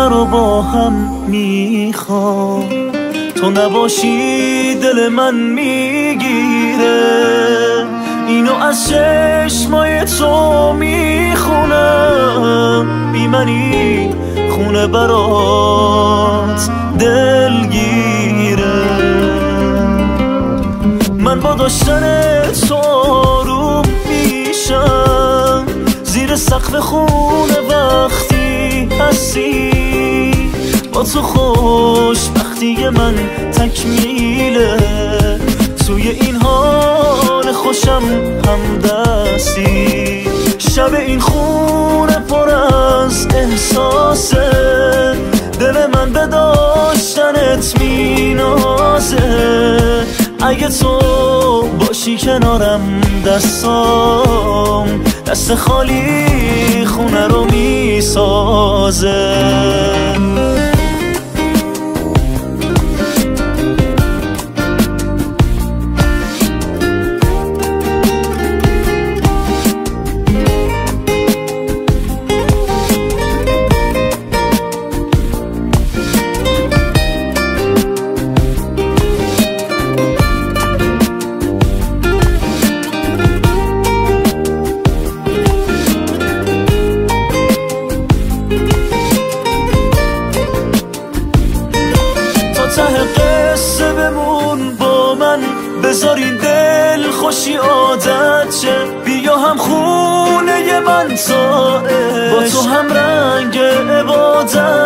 رو با هم میخوام، تو نباشی دل من میگیره، اینو از چشمای تو میخونم، بی منی خونه برات دلگیره. من با داشتن تو آروم میشم، زیر سقف خونه وقتی هستی، با تو خوشبختی من تکمیله، توی این حال خوشم همدستی. شب این خونه پر از احساسه، دل من به داشتنت مینازه، اگه تو باشی کنارم دستام دست خالی خونه رو میسازه. ته قصه بمون با من، بذار این دل خوشی عادت شه، بیا هم خونه من تا با تو هم رنگ عبادت